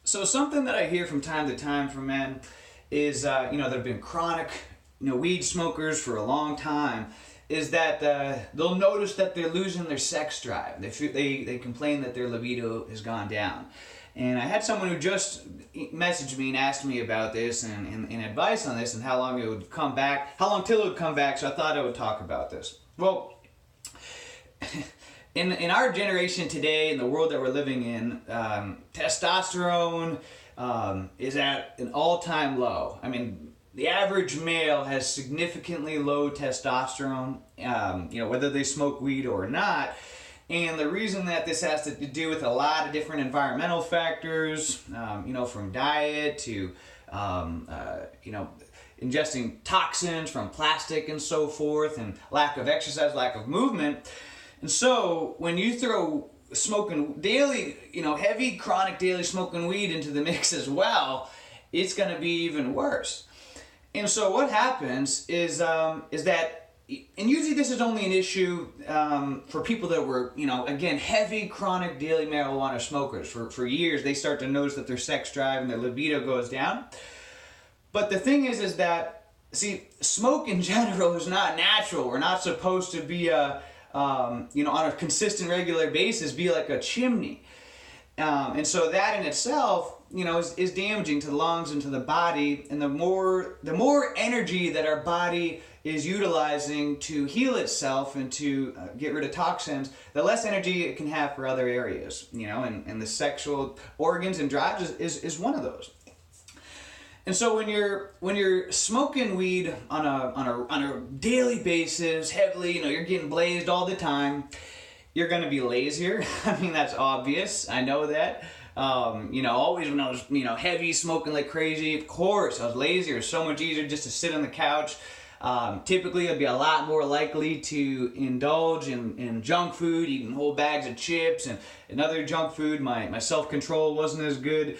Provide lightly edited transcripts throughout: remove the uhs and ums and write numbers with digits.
So something that I hear from time to time from men is, that have been chronic, weed smokers for a long time, is that they'll notice that they're losing their sex drive. They complain that their libido has gone down. And I had someone who just messaged me and asked me about this and advice on this and how long it would come back, how long till it would come back, so I thought I would talk about this. Well, in our generation today, in the world that we're living in, testosterone is at an all-time low. I mean, the average male has significantly low testosterone, whether they smoke weed or not. And the reason that this has to do with a lot of different environmental factors, from diet to, ingesting toxins from plastic and so forth, and lack of exercise, lack of movement. And so when you throw smoking daily, heavy chronic daily smoking weed into the mix as well, it's going to be even worse. And so what happens is that, and usually this is only an issue for people that were, again, heavy chronic daily marijuana smokers. For years, they start to notice that their sex drive and their libido goes down. But the thing is that, see, smoke in general is not natural. We're not supposed to be on a consistent, regular basis, be like a chimney. And so that in itself, is damaging to the lungs and to the body. And the more energy that our body is utilizing to heal itself and to get rid of toxins, the less energy it can have for other areas, and the sexual organs and drives is one of those. And so when you're smoking weed on a daily basis, heavily, you're getting blazed all the time, you're going to be lazier. I mean, that's obvious. I know that. Always when I was, heavy smoking like crazy, of course, I was lazier. It's so much easier just to sit on the couch. Typically, I'd be a lot more likely to indulge in junk food, eating whole bags of chips and other junk food. My self-control wasn't as good.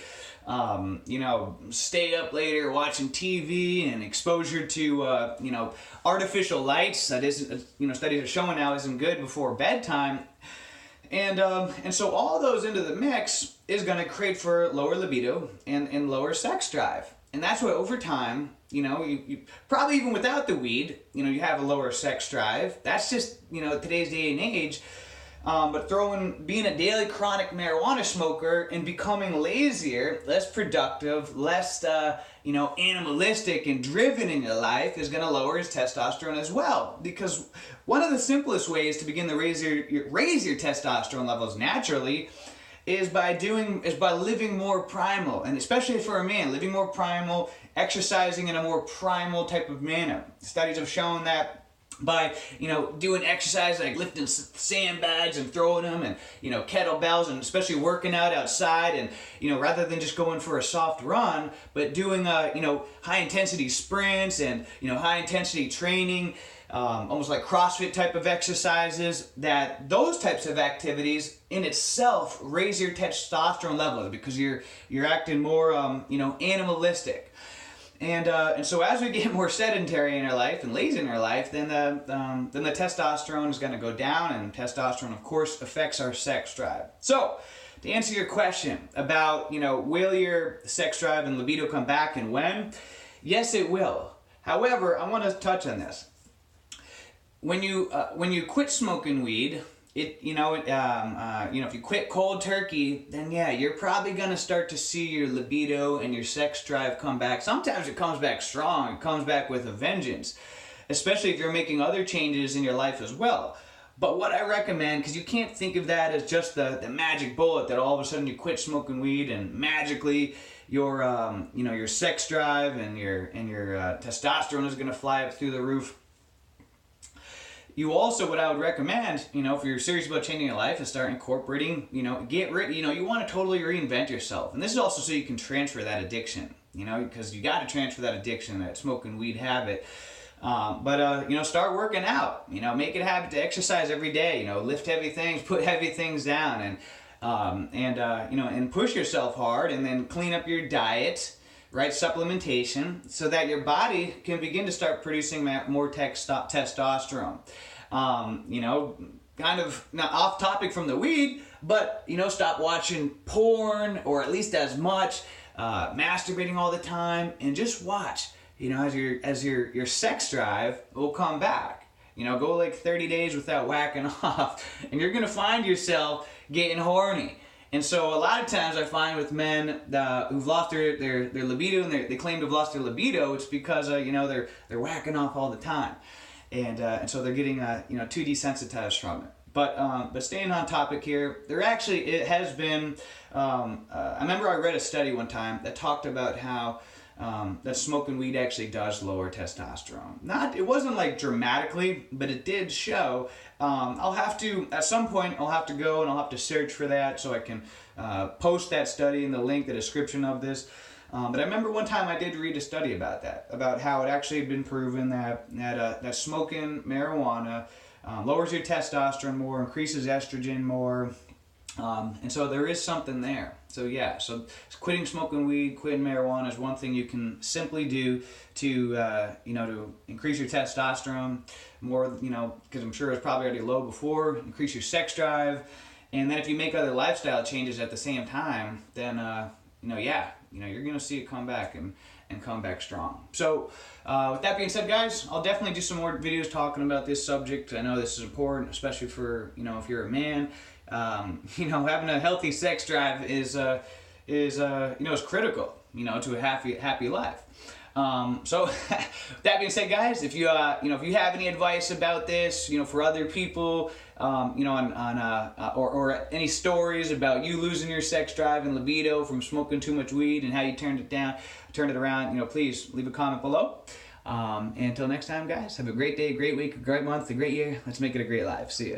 Stay up later watching TV and exposure to, artificial lights that isn't, studies are showing now isn't good before bedtime. And so all those into the mix is going to create for lower libido and lower sex drive. And that's what over time, you probably even without the weed, you have a lower sex drive. That's just, today's day and age. But being a daily chronic marijuana smoker and becoming lazier, less productive, less, animalistic and driven in your life is going to lower his testosterone as well. Because one of the simplest ways to begin to raise your testosterone levels naturally is by living more primal, and especially for a man, living more primal, exercising in a more primal type of manner. Studies have shown that by, doing exercise like lifting sandbags and throwing them and, kettlebells, and especially working out outside and, rather than just going for a soft run, but doing, high intensity sprints and, high intensity training, almost like CrossFit type of exercises, that those types of activities in itself raise your testosterone levels because you're acting more, animalistic. And so as we get more sedentary in our life and lazy in our life, then the testosterone is going to go down, and testosterone, of course, affects our sex drive. So, to answer your question about, will your sex drive and libido come back and when? Yes, it will. However, I want to touch on this. When you quit smoking weed, if you quit cold turkey, then yeah, you're probably going to start to see your libido and your sex drive come back. Sometimes it comes back strong. It comes back with a vengeance, especially if you're making other changes in your life as well. But what I recommend, because you can't think of that as just the magic bullet that all of a sudden you quit smoking weed and magically your sex drive and your testosterone is going to fly up through the roof. You also, what I would recommend, if you're serious about changing your life, is start incorporating, you want to totally reinvent yourself. And this is also so you can transfer that addiction, because you got to transfer that addiction, that smoking weed habit. But start working out, make it a habit to exercise every day, lift heavy things, put heavy things down, and push yourself hard, and then clean up your diet, right, supplementation, so that your body can begin to start producing more testosterone. Kind of not off topic from the weed, But, stop watching porn, or at least as much, masturbating all the time, and just watch, as your sex drive will come back. Go like 30 days without whacking off, and you're going to find yourself getting horny. And so a lot of times I find with men who've lost their libido, and they claim to have lost their libido, it's because they're whacking off all the time, and so they're getting too desensitized from it. But staying on topic here, it has been. I remember I read a study one time that talked about how that smoking weed actually does lower testosterone. It wasn't like dramatically, but it did show. At some point, I'll have to go and I'll have to search for that so I can post that study in the description of this. But I remember one time I did read a study about that, about how it actually had been proven that smoking marijuana lowers your testosterone more, increases estrogen more, and so there is something there. So quitting smoking weed, quitting marijuana is one thing you can simply do to increase your testosterone more, because I'm sure it's probably already low before, increase your sex drive, and then if you make other lifestyle changes at the same time, then you're gonna see it come back and come back strong. So with that being said, guys, I'll definitely do some more videos talking about this subject. I know this is important, especially for if you're a man. Having a healthy sex drive is critical, to a happy life. So that being said, guys, if you have any advice about this, for other people, or any stories about you losing your sex drive and libido from smoking too much weed and how you turned it around, please leave a comment below. And until next time, guys, have a great day, great week, great month, a great year. Let's make it a great life. See ya.